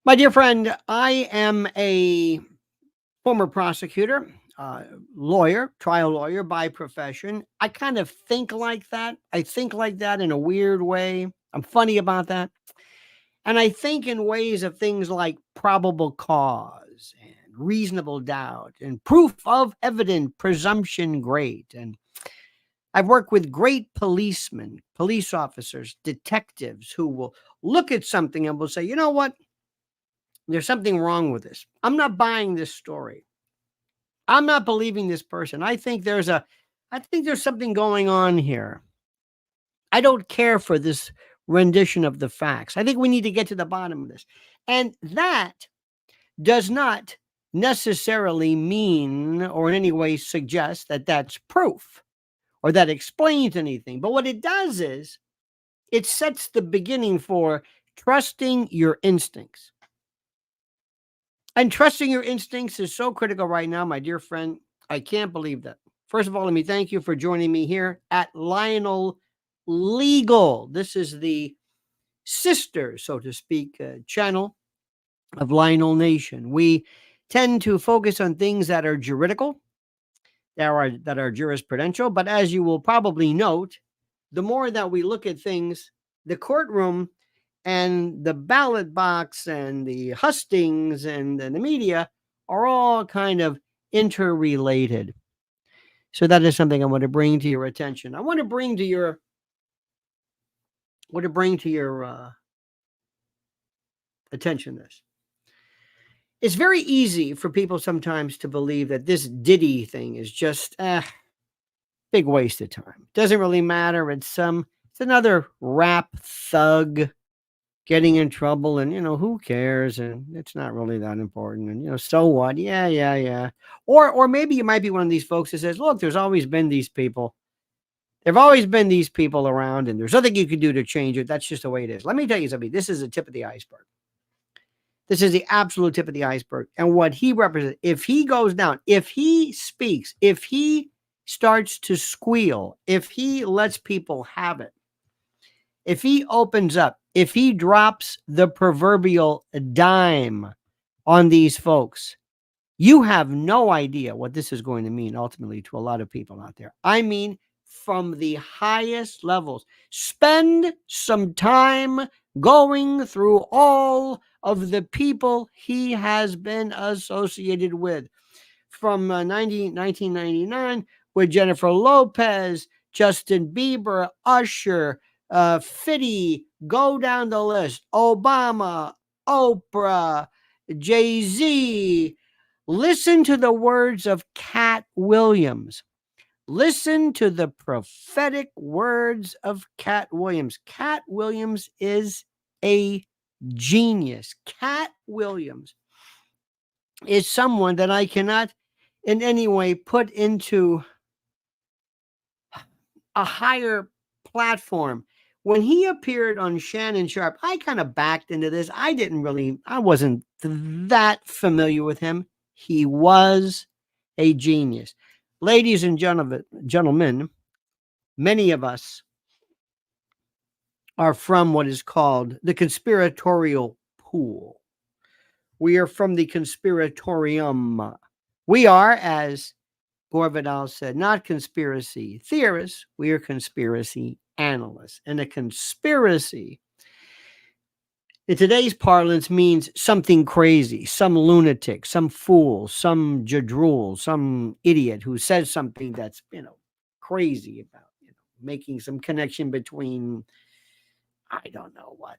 My dear friend, I am a former prosecutor, lawyer, trial lawyer by profession. I kind of think like that. I think like that in a weird way. I'm funny about that. And I think in ways of things like probable cause and reasonable doubt and proof of evident presumption great. And I've worked with great policemen, police officers, detectives who will look at something and will say, you know what? There's something wrong with this. I'm not buying this story. I'm not believing this person. I think there's something going on here. I don't care for this rendition of the facts. I think we need to get to the bottom of this. And that does not necessarily mean or in any way suggest that that's proof or that explains anything. But what it does is it sets the beginning for trusting your instincts. And trusting your instincts is so critical right now, my dear friend. I can't believe that. First of all, let me thank you for joining me here at Lionel Legal. This is the sister, so to speak, channel of Lionel Nation. We tend to focus on things that are juridical, that are jurisprudential. But as you will probably note, the more that we look at things, the courtroom and the ballot box and the hustings and the media are all kind of interrelated. So that is something I want to bring to your attention. I want to bring to your attention this. It's very easy for people sometimes to believe that this Diddy thing is just big waste of time. Doesn't really matter. It's another rap thug getting in trouble, and who cares, and it's not really that important, and so what? Yeah. Or maybe you might be one of these folks that says, look, there's always been these people. There've always been these people around, and there's nothing you can do to change it. That's just the way it is. Let me tell you something. This is the tip of the iceberg. This is the absolute tip of the iceberg. And what he represents, if he goes down, if he speaks, if he starts to squeal, if he lets people have it, if he opens up, if he drops the proverbial dime on these folks, you have no idea what this is going to mean ultimately to a lot of people out there. I mean, from the highest levels. Spend some time going through all of the people he has been associated with. From 1999 with Jennifer Lopez, Justin Bieber, Usher, Fiddy, go down the list, Obama, Oprah, Jay-Z. Listen to the words of Cat Williams. Listen to the prophetic words of Cat Williams. Cat Williams is a genius. Cat Williams is someone that I cannot in any way put into a higher platform. When he appeared on Shannon Sharp, I kind of backed into this. I wasn't that familiar with him. He was a genius. Ladies and gentlemen, many of us are from what is called the conspiratorial pool. We are from the conspiratorium. We are, as Gore Vidal said, not conspiracy theorists. We are conspiracy analysts. And a conspiracy, in today's parlance, means something crazy, some lunatic, some fool, some jadrul, some idiot who says something that's, crazy about, making some connection between, I don't know what,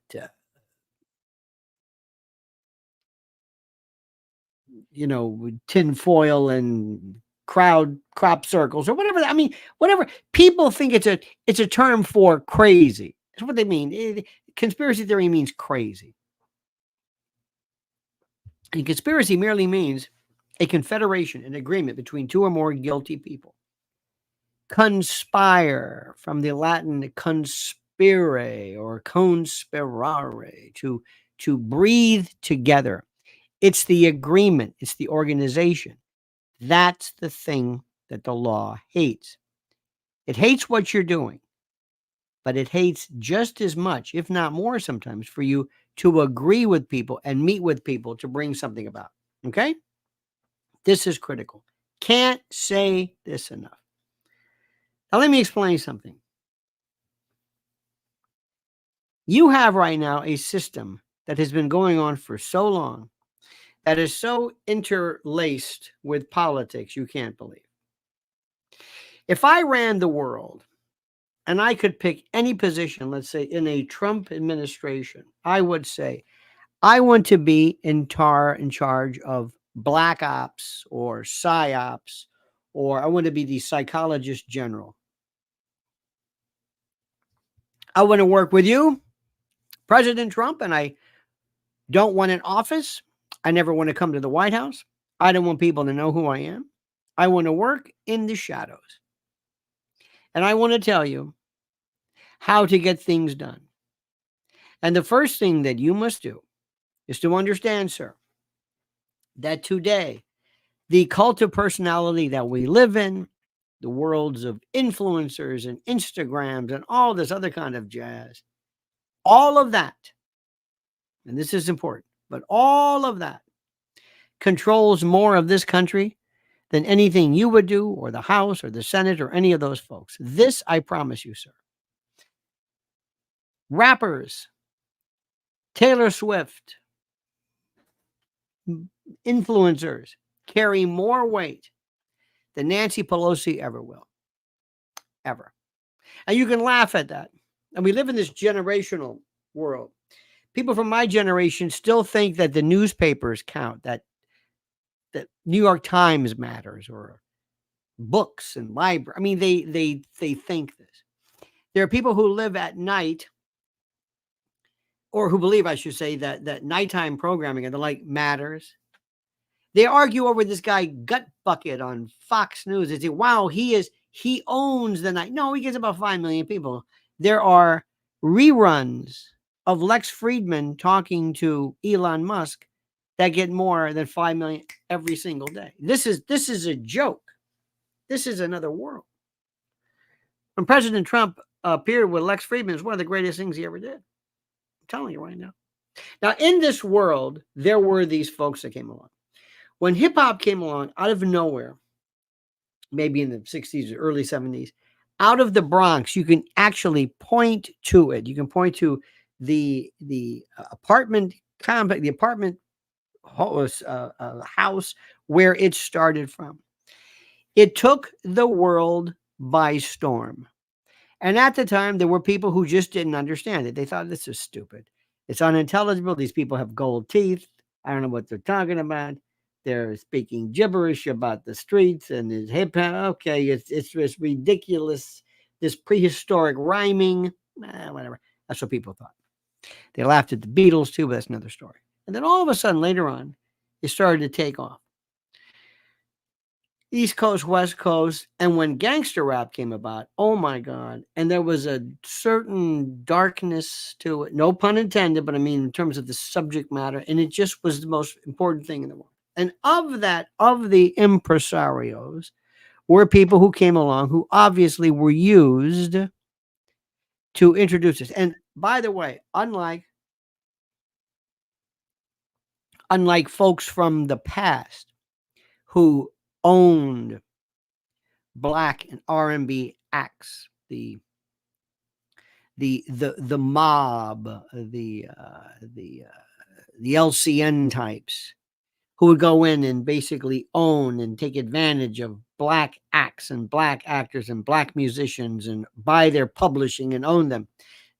tinfoil and crop circles or whatever. I mean, whatever. People think it's a term for crazy. That's what they mean. Conspiracy theory means crazy. And conspiracy merely means a confederation, an agreement between two or more guilty people. Conspire, from the Latin conspire or conspirare, to breathe together. It's the agreement. It's the organization. That's the thing that the law hates. It hates what you're doing, but it hates just as much, if not more sometimes, for you to agree with people and meet with people to bring something about. Okay? This is critical. Can't say this enough. Now, let me explain something. You have right now a system that has been going on for so long that is so interlaced with politics, you can't believe. If I ran the world and I could pick any position, let's say in a Trump administration, I would say, I want to be in charge of black ops or psyops, or I want to be the psychologist general. I want to work with you, President Trump, and I don't want an office. I never want to come to the White House. I don't want people to know who I am. I want to work in the shadows. And I want to tell you how to get things done. And the first thing that you must do is to understand, sir, that today, the cult of personality that we live in, the worlds of influencers and Instagrams and all this other kind of jazz, all of that, and this is important, but all of that controls more of this country than anything you would do, or the House, or the Senate, or any of those folks. This I promise you, sir. Rappers, Taylor Swift, influencers carry more weight than Nancy Pelosi ever will. Ever. And you can laugh at that. And we live in this generational world. People from my generation still think that the newspapers count, that New York Times matters, or books and library. I mean, they think this. There are people who live at night, or who believe, I should say, that nighttime programming and the like matters. They argue over this guy Gut Bucket on Fox News. They say, wow, he owns the night. No, he gets about 5 million people. There are reruns of Lex Friedman talking to Elon Musk that get more than 5 million every single day. This is a joke. This is another world. When President Trump appeared with Lex Friedman, it's one of the greatest things he ever did. I'm telling you right now. Now, in this world, there were these folks that came along. When hip hop came along out of nowhere, maybe in the 60s or early 70s, out of the Bronx, you can actually point to it. You can point to the apartment complex, the apartment house where it started from. It took the world by storm. And at the time, there were people who just didn't understand it. They thought, this is stupid. It's unintelligible. These people have gold teeth. I don't know what they're talking about. They're speaking gibberish about the streets and his hip hop. Okay, it's just ridiculous. This prehistoric rhyming, whatever. That's what people thought. They laughed at the Beatles too, but that's another story. And then all of a sudden, later on, it started to take off. East Coast, West Coast, and when gangster rap came about, oh my God. And there was a certain darkness to it, no pun intended, but I mean in terms of the subject matter, and it just was the most important thing in the world. And of the impresarios were people who came along who obviously were used to introduce this. And by the way, unlike folks from the past who owned black and R&B acts, the mob, the LCN types, who would go in and basically own and take advantage of black acts and black actors and black musicians and buy their publishing and own them.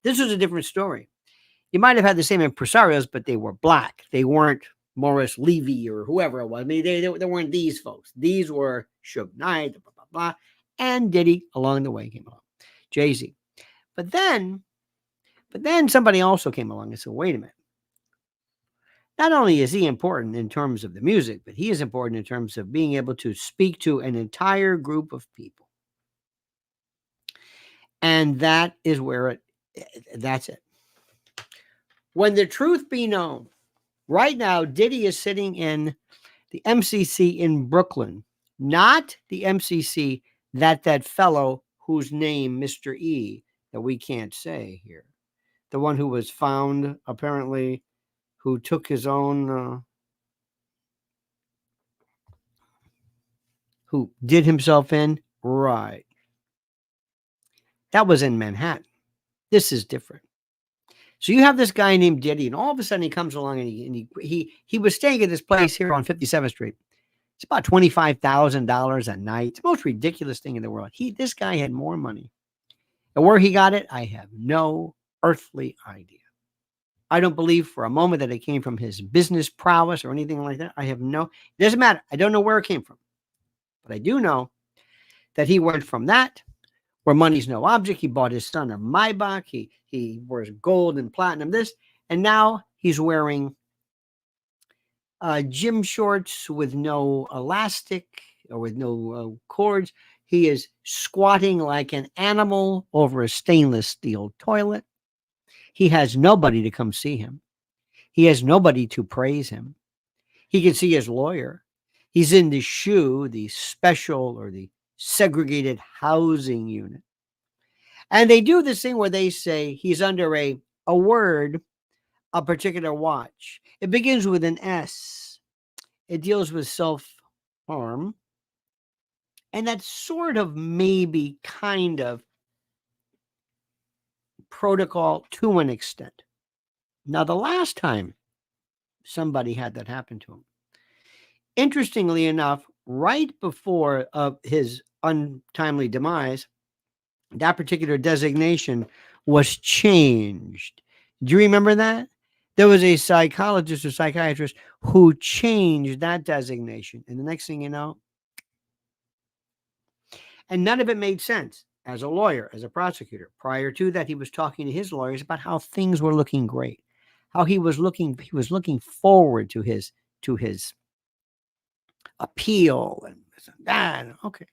This was a different story. You might have had the same impresarios, but they were black. They weren't Morris Levy or whoever it was. I mean, they weren't these folks. These were Suge Knight, blah, blah, blah, and Diddy along the way came along. Jay-Z. But then somebody also came along and said, wait a minute. Not only is he important in terms of the music, but he is important in terms of being able to speak to an entire group of people. And that is where that's it. When the truth be known, right now, Diddy is sitting in the MCC in Brooklyn, not the MCC that fellow whose name, Mr. E, that we can't say here, the one who was found apparently who took his own, who did himself in? Right. That was in Manhattan. This is different. So you have this guy named Diddy, and all of a sudden he comes along and he was staying at this place here on 57th Street. It's about $25,000 a night. It's the most ridiculous thing in the world. This guy had more money. And where he got it, I have no earthly idea. I don't believe for a moment that it came from his business prowess or anything like that. It doesn't matter. I don't know where it came from. But I do know that he went from that, where money's no object. He bought his son a Maybach. He wears gold and platinum this. And now he's wearing gym shorts with no elastic or with no cords. He is squatting like an animal over a stainless steel toilet. He has nobody to come see him. He has nobody to praise him. He can see his lawyer. He's in the SHU, the special or the segregated housing unit. And they do this thing where they say he's under a word, a particular watch. It begins with an S. It deals with self-harm. And that's sort of maybe kind of protocol to an extent. Now, the last time somebody had that happen to him, interestingly enough, right before his untimely demise, that particular designation was changed. Do you remember that? There was a psychologist or psychiatrist who changed that designation. And the next thing you know, and none of it made sense. As a lawyer, as a prosecutor, prior to that, he was talking to his lawyers about how things were looking great, how he was looking forward to his appeal and that. Okay.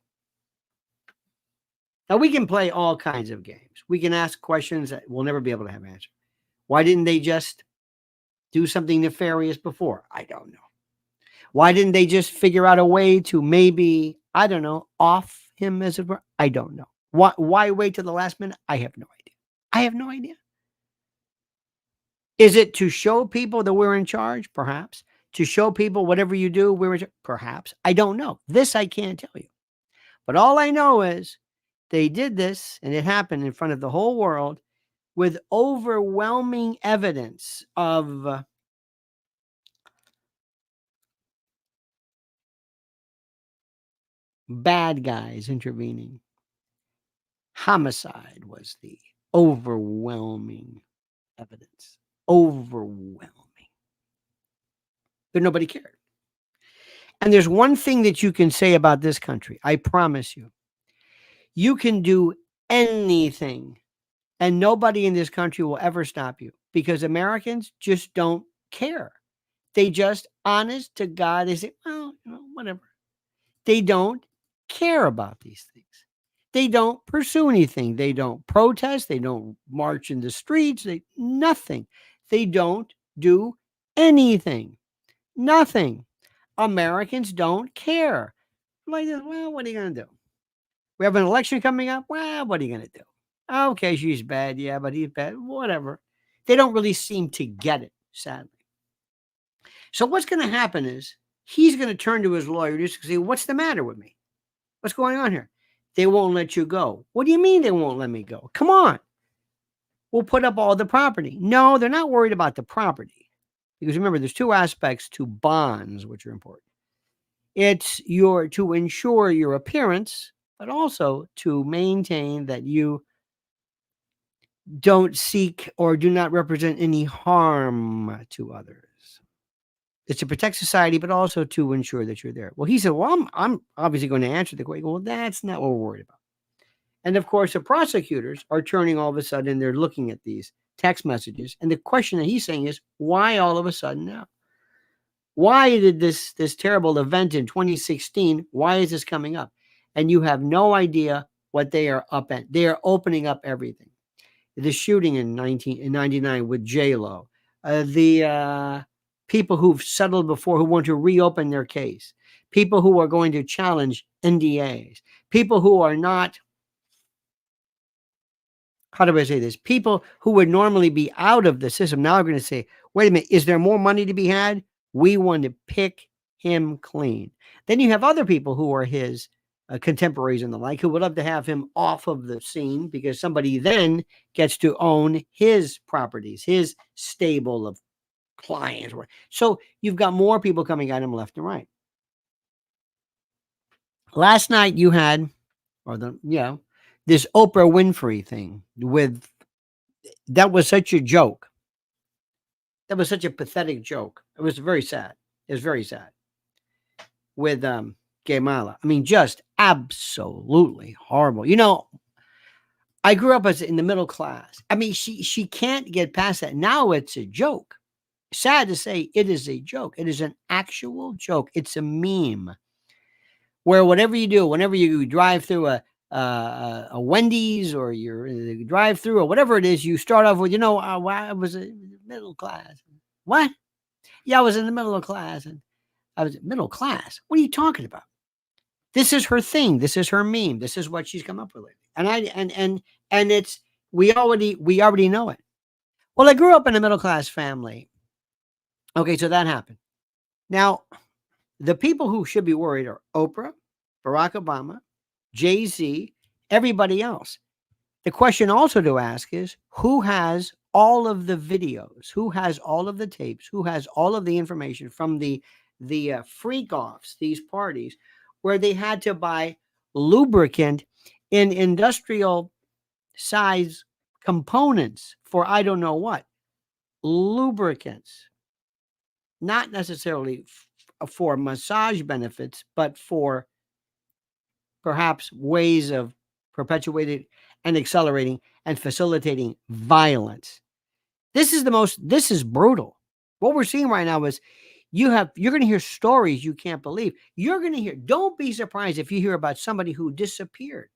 Now we can play all kinds of games. We can ask questions that we'll never be able to have answered. Why didn't they just do something nefarious before? I don't know. Why didn't they just figure out a way to maybe, I don't know, off him as it were? I don't know. Why wait till the last minute? I have no idea. I have no idea. Is it to show people that we're in charge? Perhaps. To show people whatever you do, we're in charge? Perhaps. I don't know. This I can't tell you. But all I know is they did this, and it happened in front of the whole world with overwhelming evidence of bad guys intervening. Homicide was the overwhelming evidence. Overwhelming. But nobody cared. And there's one thing that you can say about this country. I promise you. You can do anything, and nobody in this country will ever stop you, because Americans just don't care. They just, honest to God, they say, well, whatever. They don't care about these things. They don't pursue anything. They don't protest. They don't march in the streets. Nothing. They don't do anything. Nothing. Americans don't care. Like, well, what are you going to do? We have an election coming up. Well, what are you going to do? Okay, she's bad. Yeah, but he's bad. Whatever. They don't really seem to get it, sadly. So what's going to happen is he's going to turn to his lawyer just to say, what's the matter with me? What's going on here? They won't let you go. What do you mean they won't let me go? Come on. We'll put up all the property. No, they're not worried about the property. Because remember, there's two aspects to bonds which are important. It's to ensure your appearance, but also to maintain that you don't seek or do not represent any harm to others. It's to protect society, but also to ensure that you're there. Well, he said, well, I'm obviously going to answer the question. Well, that's not what we're worried about. And of course, the prosecutors are turning all of a sudden, they're looking at these text messages. And the question that he's saying is, why all of a sudden now? Why did this terrible event in 2016, why is this coming up? And you have no idea what they are up at. They are opening up everything. The shooting in 1999 with J-Lo, the people who've settled before who want to reopen their case, people who are going to challenge NDAs, people who are not how do I say this? People who would normally be out of the system now are going to say, wait a minute, is there more money to be had? We want to pick him clean. Then you have other people who are his contemporaries and the like who would love to have him off of the scene because somebody then gets to own his properties, his stable of clients. So you've got more people coming at him left and right. Last night you had, this Oprah Winfrey thing that was such a joke. That was such a pathetic joke. It was very sad. It was very sad. With Gamala. I mean, just absolutely horrible. I grew up in the middle class. I mean, she can't get past that. Now it's a joke. Sad to say, it is a joke. It is an actual joke. It's a meme. Where whatever you do, whenever you drive through a Wendy's or you're in the drive-through or whatever it is, you start off with, I was in middle class. What? Yeah, I was in the middle of class and I was middle class. What are you talking about? This is her thing. This is her meme. This is what she's come up with. And it's we already know it. Well, I grew up in a middle class family. Okay, so that happened. Now, the people who should be worried are Oprah, Barack Obama, Jay-Z, everybody else. The question also to ask is, who has all of the videos? Who has all of the tapes? Who has all of the information from the freak-offs, these parties, where they had to buy lubricant in industrial size components for I don't know what? Lubricants. Not necessarily for massage benefits, but for perhaps ways of perpetuating and accelerating and facilitating violence. This is brutal. What we're seeing right now is you're going to hear stories you can't believe. Don't be surprised if you hear about somebody who disappeared,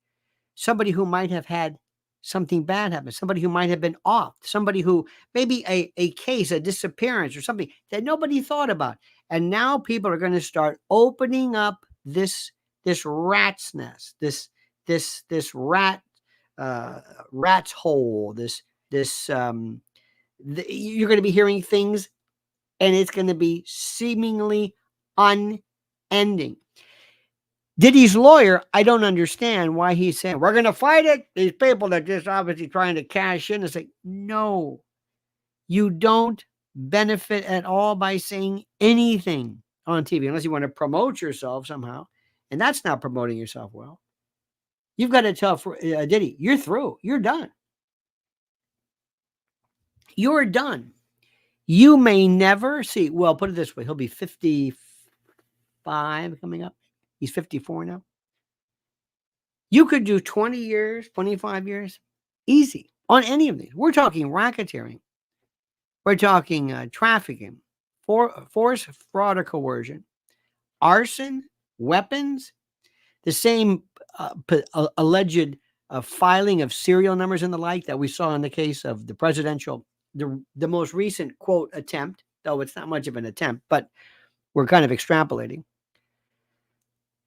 somebody who might have had something bad happen, somebody who might have been off, somebody who maybe a case, a disappearance or something that nobody thought about. And now people are going to start opening up this rat's nest, this rat's hole, you're going to be hearing things and it's going to be seemingly unending. Diddy's lawyer, I don't understand why he's saying, we're going to fight it. These people are just obviously trying to cash in. It's like, no, you don't benefit at all by saying anything on TV, unless you want to promote yourself somehow. And that's not promoting yourself well. You've got to tell Diddy, you're through. You're done. You're done. You may never see, well, put it this way. He'll be 55 coming up. He's 54 now. You could do 20 years, 25 years, easy on any of these. We're talking racketeering. We're talking trafficking, force, fraud, or coercion, arson, weapons, the same alleged filing of serial numbers and the like that we saw in the case of the presidential, the most recent, quote, attempt, though it's not much of an attempt, but we're kind of extrapolating.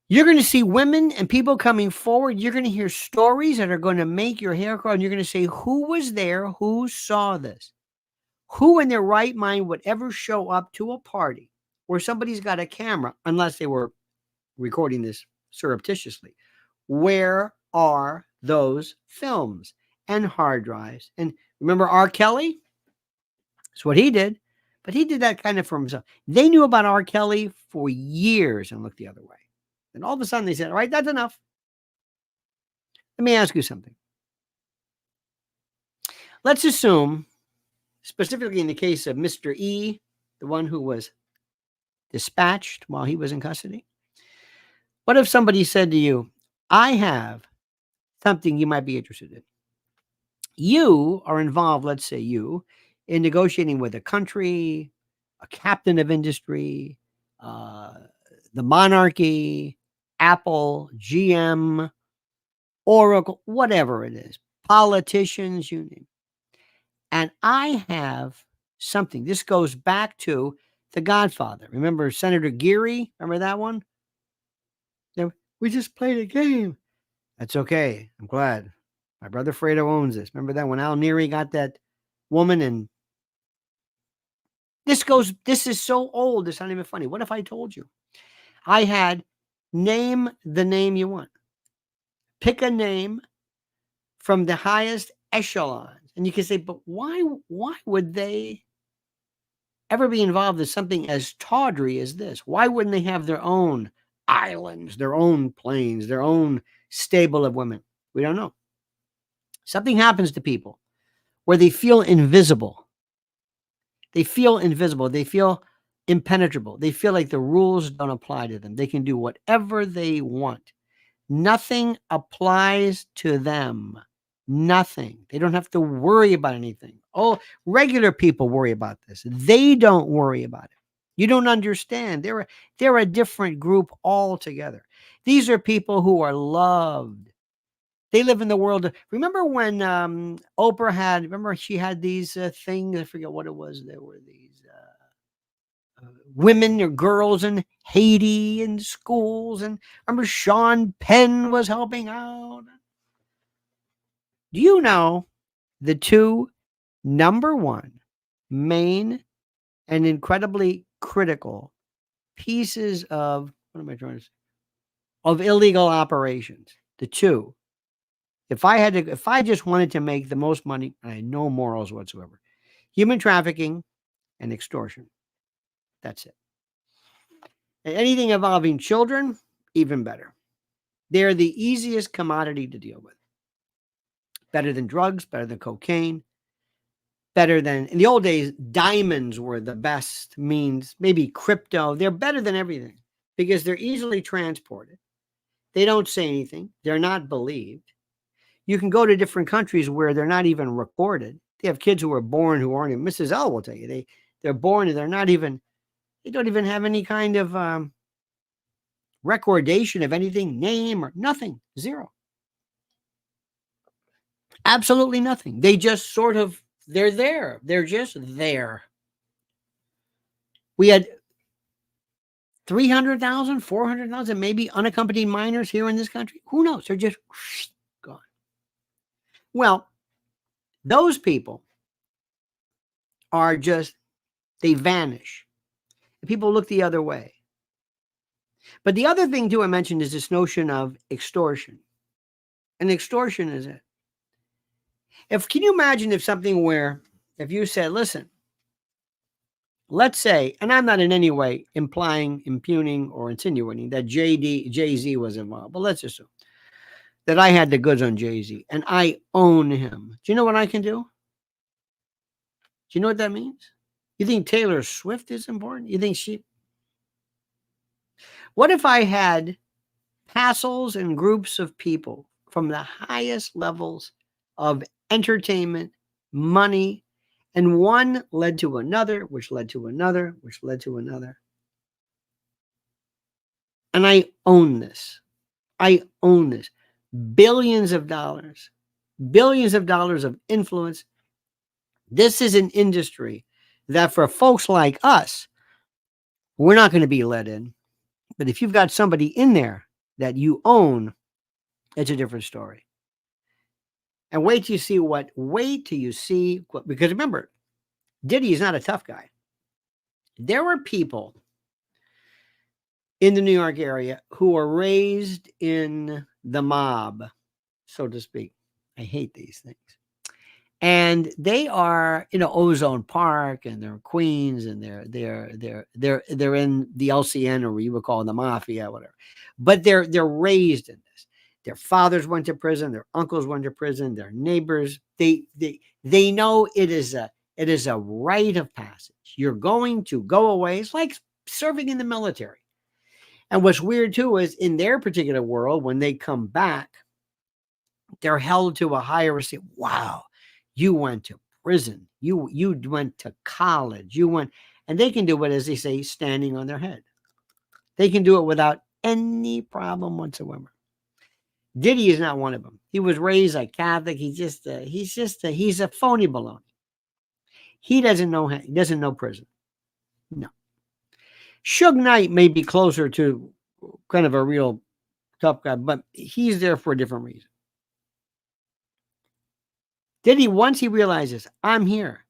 You're going to see women and people coming forward. You're going to hear stories that are going to make your hair curl. And you're going to say, who was there? Who saw this? Who in their right mind would ever show up to a party where somebody's got a camera, unless they were recording this surreptitiously? Where are those films and hard drives? And remember R. Kelly? That's what he did. But he did that kind of for himself. They knew about R. Kelly for years and looked the other way. And all of a sudden they said, all right, that's enough. Let me ask you something. Let's assume, specifically in the case of Mr. E, the one who was dispatched while he was in custody. What if somebody said to you, I have something you might be interested in. You are involved, let's say you, in negotiating with a country, a captain of industry, the monarchy, Apple, GM, Oracle, whatever it is, politicians, you name. And I have something. This goes back to The Godfather. Remember Senator Geary? Remember that one? We just played a game. That's okay. I'm glad. My brother Fredo owns this. Remember that when Al Neary got that woman? And this is so old, it's not even funny. What if I told you I had name the name you want? Pick a name from the highest echelons. And you can say, but why would they ever be involved in something as tawdry as this? Why wouldn't they have their own islands, their own planes, their own stable of women? We don't know. Something happens to people where they feel invisible. They feel invisible. They feel impenetrable. They feel like the rules don't apply to them. They can do whatever they want. Nothing applies to them. Nothing. They don't have to worry about anything. Oh, regular people worry about this. They don't worry about it. You don't understand. They're a different group altogether. These are people who are loved. They live in the world. Remember when Oprah had, remember she had these things, I forget what it was. There were these women or girls in Haiti in schools. And remember Sean Penn was helping out. Do you know the two number one main and incredibly critical pieces of, what am I trying to say? Of illegal operations? The two. If I just wanted to make the most money, I had no morals whatsoever. Human trafficking and extortion. That's it. And anything involving children, even better. They're the easiest commodity to deal with. Better than drugs, better than cocaine, better than, in the old days, diamonds were the best means, maybe crypto. They're better than everything because they're easily transported. They don't say anything. They're not believed. You can go to different countries where they're not even recorded. They have kids who are born who aren't even, Mrs. L will tell you, they're born and they don't even have any kind of recordation of anything, name or nothing, zero. Absolutely nothing. They just sort of, they're there. They're just there. We had 300,000, 400,000, maybe unaccompanied minors here in this country. Who knows? They're just gone. Well, those people are just, they vanish. People look the other way. But the other thing too I mentioned is this notion of extortion. And extortion is it. Can you imagine if something where, if you said, listen, let's say, and I'm not in any way implying, impugning, or insinuating that Jay-Z was involved, but let's assume that I had the goods on Jay-Z and I own him. Do you know what I can do? Do you know what that means? You think Taylor Swift is important? You think what if I had hassles and groups of people from the highest levels of entertainment, money, and one led to another, which led to another, which led to another. And I own this. I own this. Billions of dollars of influence. This is an industry that for folks like us, we're not going to be let in. But if you've got somebody in there that you own, it's a different story. And wait till you see what, because remember, Diddy is not a tough guy. There were people in the New York area who were raised in the mob, so to speak. I hate these things. And they are, Ozone Park, and they're Queens, and they're in the LCN, or you would call the mafia, whatever. But they're raised in this. Their fathers went to prison, their uncles went to prison, their neighbors. They know it is a rite of passage. You're going to go away. It's like serving in the military. And what's weird too is in their particular world, when they come back, they're held to a higher esteem. Wow, you went to prison. You went to college. And they can do it, as they say, standing on their head. They can do it without any problem whatsoever. Diddy is not one of them. He was raised like Catholic. He's a phony baloney. He doesn't know prison. No. Suge Knight may be closer to kind of a real tough guy, but he's there for a different reason. Diddy, once he realizes, I'm here,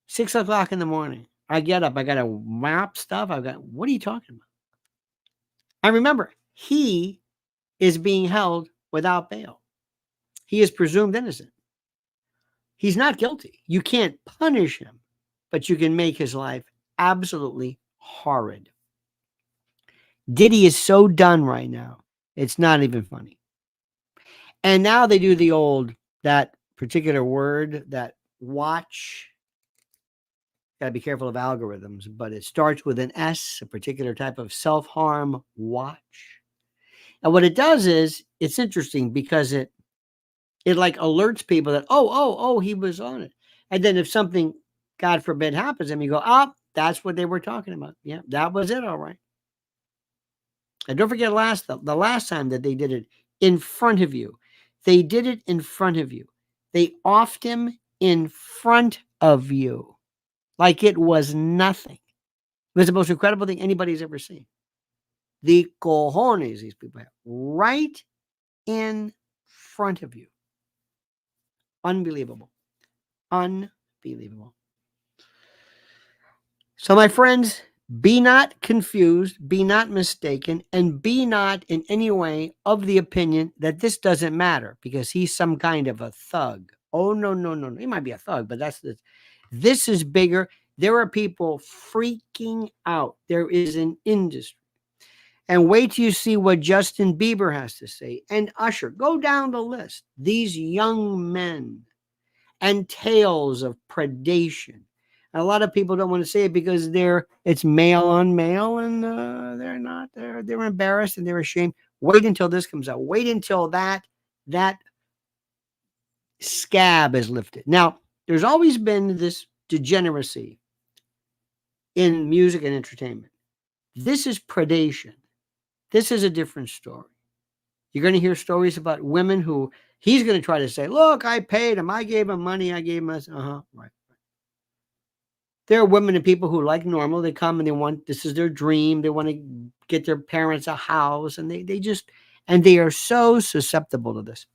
6 o'clock in the morning, I get up, I got to map stuff. What are you talking about? And remember, he is being held without bail. He is presumed innocent. He's not guilty. You can't punish him, but you can make his life absolutely horrid. Diddy is so done right now. It's not even funny. And now they do that particular word, that watch. Got to be careful of algorithms, but it starts with an S, a particular type of self-harm watch. And what it does is, it's interesting because it like alerts people that, oh, he was on it. And then if something, God forbid, happens to him, you go, that's what they were talking about. Yeah, that was it. All right. And don't forget the last time that they did it in front of you. They did it in front of you. They offed him in front of you like it was nothing. It was the most incredible thing anybody's ever seen. The cojones these people have right in front of you. Unbelievable. Unbelievable. So, my friends, be not confused, be not mistaken, and be not in any way of the opinion that this doesn't matter because he's some kind of a thug. Oh, no. He might be a thug, but this is bigger. There are people freaking out. There is an industry. And wait till you see what Justin Bieber has to say. And Usher, go down the list. These young men and tales of predation. And a lot of people don't want to say it because it's male on male, and they're embarrassed and they're ashamed. Wait until this comes out. Wait until that scab is lifted. Now, there's always been this degeneracy in music and entertainment. This is predation. This is a different story. You're going to hear stories about women who he's going to try to say, look, I paid him. I gave him money. I gave him right. There are women and people who, like normal, they come and this is their dream. They want to get their parents a house, and they are so susceptible to this.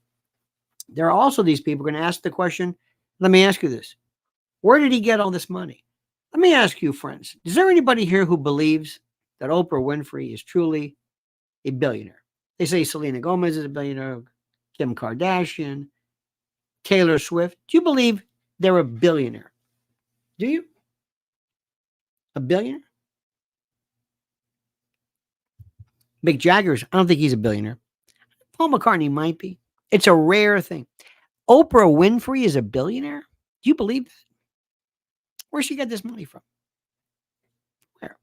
There are also these people going to ask the question, let me ask you this. Where did he get all this money? Let me ask you, friends, is there anybody here who believes that Oprah Winfrey is truly a billionaire? They say Selena Gomez is a billionaire, Kim Kardashian, Taylor Swift. Do you believe they're a billionaire? Do you? A billionaire? Mick Jagger, I don't think he's a billionaire. Paul McCartney might be. It's a rare thing. Oprah Winfrey is a billionaire? Do you believe that? Where'd she get this money from? Where?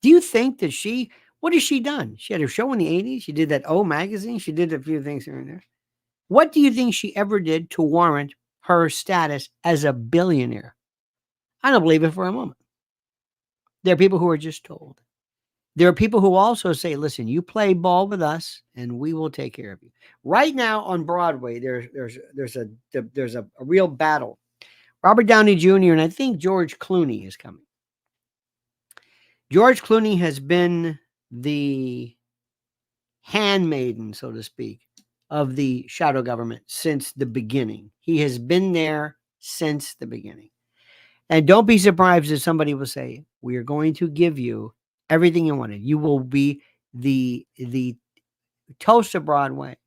Do you think that what has she done? She had a show in the 80s. She did that O magazine. She did a few things here and there. What do you think she ever did to warrant her status as a billionaire? I don't believe it for a moment. There are people who are just told. There are people who also say, listen, you play ball with us and we will take care of you. Right now on Broadway, there's a real battle. Robert Downey Jr. and I think George Clooney is coming. George Clooney has been the handmaiden, so to speak, of the shadow government since the beginning. He has been there since the beginning. And don't be surprised if somebody will say, we are going to give you everything you wanted. You will be the toast of Broadway.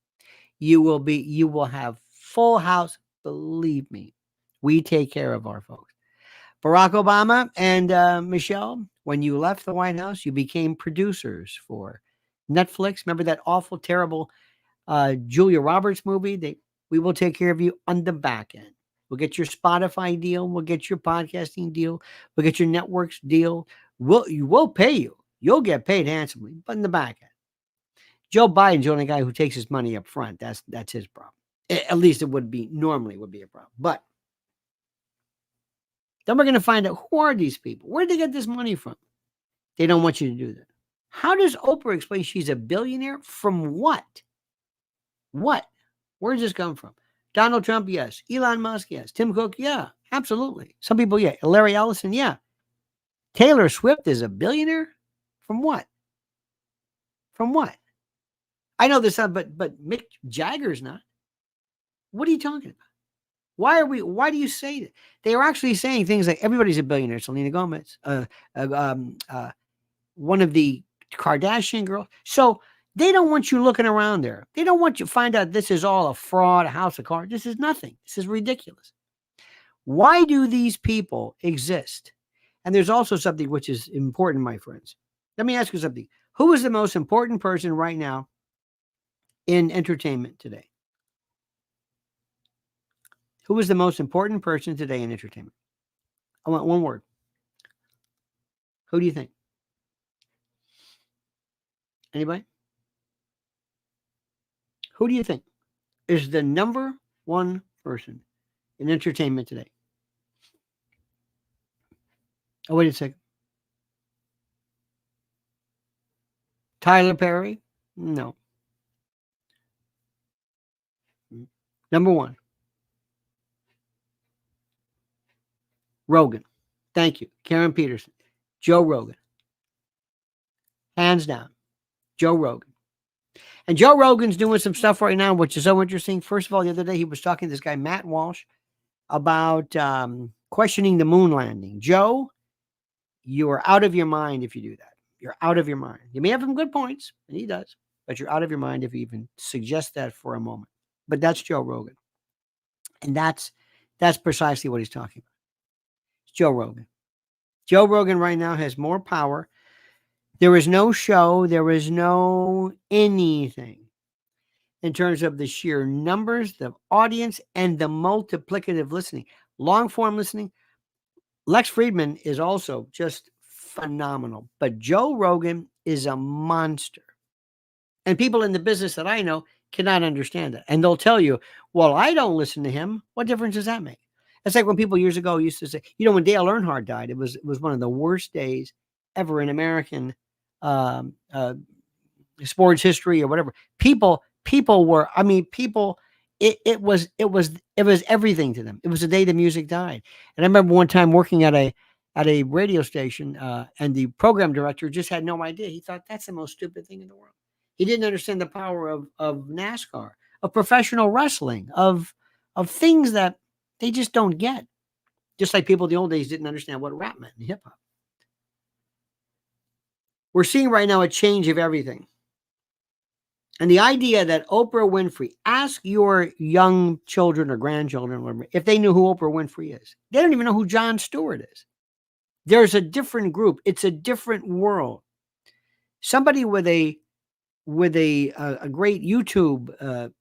You will have full house. Believe me, we take care of our folks. Barack Obama and Michelle, when you left the White House, you became producers for Netflix. Remember that awful, terrible Julia Roberts movie? We will take care of you on the back end. We'll get your Spotify deal. We'll get your podcasting deal. We'll get your networks deal. We'll pay you. You'll get paid handsomely, but in the back end. Joe Biden's the only guy who takes his money up front. That's his problem. At least it would be a problem. But then we're going to find out, who are these people? Where did they get this money from? They don't want you to do that. How does Oprah explain she's a billionaire? From what? What? Where does this come from? Donald Trump, yes. Elon Musk, yes. Tim Cook, yeah, absolutely. Some people, yeah. Larry Ellison, yeah. Taylor Swift is a billionaire? From what? From what? I know this, but Mick Jagger's not. What are you talking about? Why do you say that? They are actually saying things like everybody's a billionaire. Selena Gomez, one of the Kardashian girls. So they don't want you looking around there. They don't want you to find out this is all a fraud, a house of cards. This is nothing. This is ridiculous. Why do these people exist? And there's also something which is important, my friends. Let me ask you something. Who is the most important person right now in entertainment today? Who is the most important person today in entertainment? I want one word. Who do you think? Anybody? Who do you think is the number one person in entertainment today? Oh, wait a second. Tyler Perry? No. Number one. Rogan. Thank you. Karen Peterson. Joe Rogan. Hands down. Joe Rogan. And Joe Rogan's doing some stuff right now, which is so interesting. First of all, the other day he was talking to this guy, Matt Walsh, about questioning the moon landing. Joe, you are out of your mind if you do that. You're out of your mind. You may have some good points, and he does, but you're out of your mind if you even suggest that for a moment. But that's Joe Rogan. And that's precisely what he's talking about. It's Joe Rogan. Joe Rogan right now has more power. There is no show. There is no anything in terms of the sheer numbers, the audience, and the multiplicative listening. Long form listening. Lex Friedman is also just phenomenal. But Joe Rogan is a monster. And people in the business that I know cannot understand it. And they'll tell you, well, I don't listen to him. What difference does that make? It's like when people years ago used to say, when Dale Earnhardt died, it was one of the worst days ever in American sports history or whatever. People were, it was everything to them. It was the day the music died. And I remember one time working at a radio station, and the program director just had no idea. He thought that's the most stupid thing in the world. He didn't understand the power of NASCAR, of professional wrestling, of things that they just don't get. Just like people in the old days didn't understand what rap meant in hip hop. We're seeing right now a change of everything. And the idea that Oprah Winfrey, ask your young children or grandchildren, whatever, if they knew who Oprah Winfrey is. They don't even know who Jon Stewart is. There's a different group. It's a different world. Somebody with a great YouTube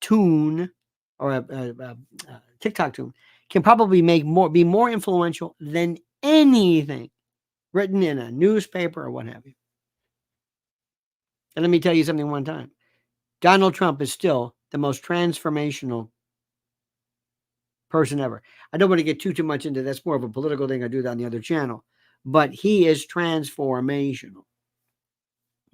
tune or a TikTok tune can probably be more influential than anything written in a newspaper or what have you. And let me tell you something one time. Donald Trump is still the most transformational person ever. I don't want to get too much into that's more of a political thing. I do that on the other channel. But he is transformational.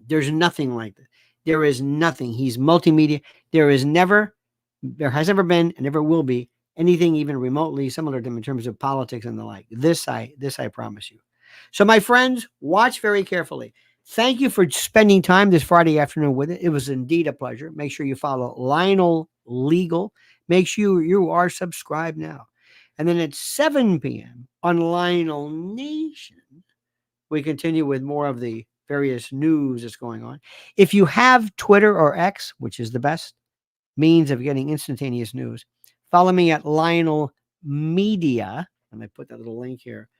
There's nothing like that. There is nothing. He's multimedia. There has never been and never will be anything even remotely similar to him in terms of politics and the like. This I promise you. So my friends, watch very carefully. Thank you for spending time this Friday afternoon with it. It was indeed a pleasure. Make sure you follow Lionel Legal. Make sure you are subscribed now. And then at 7 p.m. on Lionel Nation, we continue with more of the various news that's going on. If you have Twitter or X, which is the best means of getting instantaneous news, follow me at Lionel Media. And I put that little link here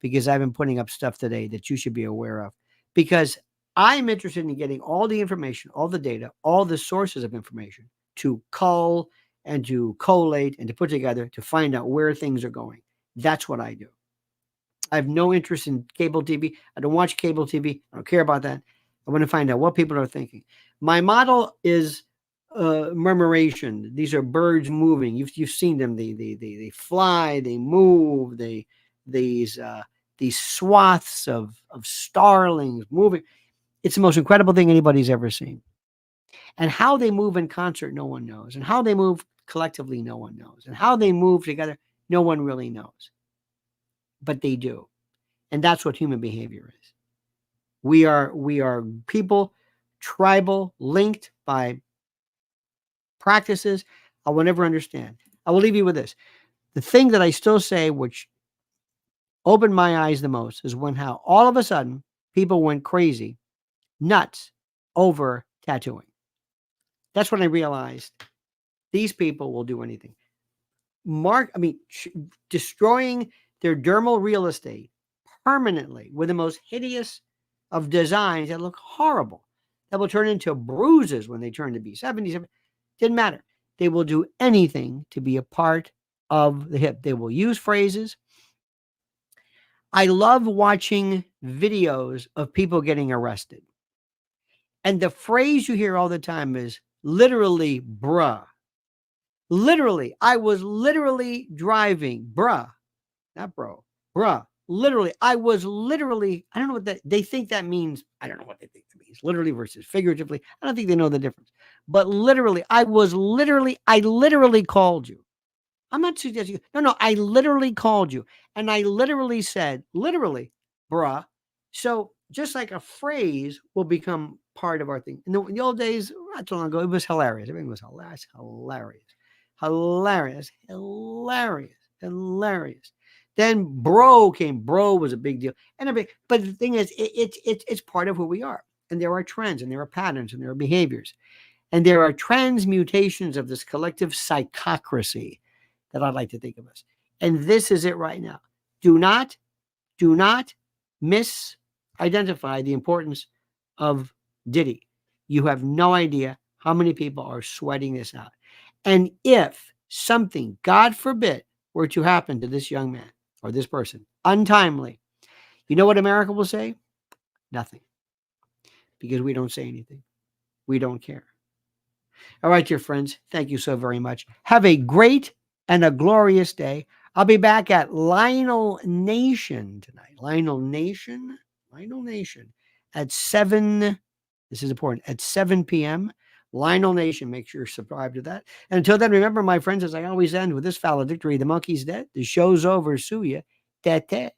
because I've been putting up stuff today that you should be aware of. Because I'm interested in getting all the information, all the data, all the sources of information to cull and to collate and to put together to find out where things are going. That's what I do. I have no interest in cable TV. I don't watch cable TV. I don't care about that. I want to find out what people are thinking. My model is murmuration. These are birds moving. You've seen them. They fly. They move. These swaths of starlings moving. It's the most incredible thing anybody's ever seen. And how they move in concert, no one knows. And how they move collectively, no one knows. And how they move together, no one really knows. But they do. And that's what human behavior is. We are people, tribal, linked by practices I will never understand. I will leave you with this. The thing that I still say, which opened my eyes the most, is when how all of a sudden people went crazy, nuts over tattooing. That's when I realized these people will do anything. Destroying their dermal real estate permanently with the most hideous of designs that look horrible, that will turn into bruises when they turn to be 77. Didn't matter. They will do anything to be a part of the hip. They will use phrases. I love watching videos of people getting arrested. And the phrase you hear all the time is literally, bruh. Literally, I was literally driving, bruh, not bro, bruh. Literally, I was literally, I don't know what that, they think that means. I don't know what they think that means. Literally versus figuratively. I don't think they know the difference. But literally, I literally called you. I'm not suggesting, no, I literally called you. And I literally said, literally, bruh. So just like a phrase will become part of our thing. In the old days, not too long ago, it was hilarious. Everything was hilarious. Then bro came. Bro was a big deal. But the thing is, it's part of who we are. And there are trends, and there are patterns, and there are behaviors. And there are transmutations of this collective psychocracy that I'd like to think of us. And this is it right now. Do not misidentify the importance of Diddy. You have no idea how many people are sweating this out. And if something, God forbid, were to happen to this young man or this person untimely, you know what America will say? Nothing. Because we don't say anything. We don't care. All right, dear friends, thank you so very much. Have a great and a glorious day. I'll be back at Lionel Nation tonight. Lionel Nation at 7. This is important. At 7 p.m. Lionel Nation. Make sure you're subscribed to that. And until then, remember, my friends, as I always end with this valedictory, the monkey's dead. The show's over. Sue ya. Tete.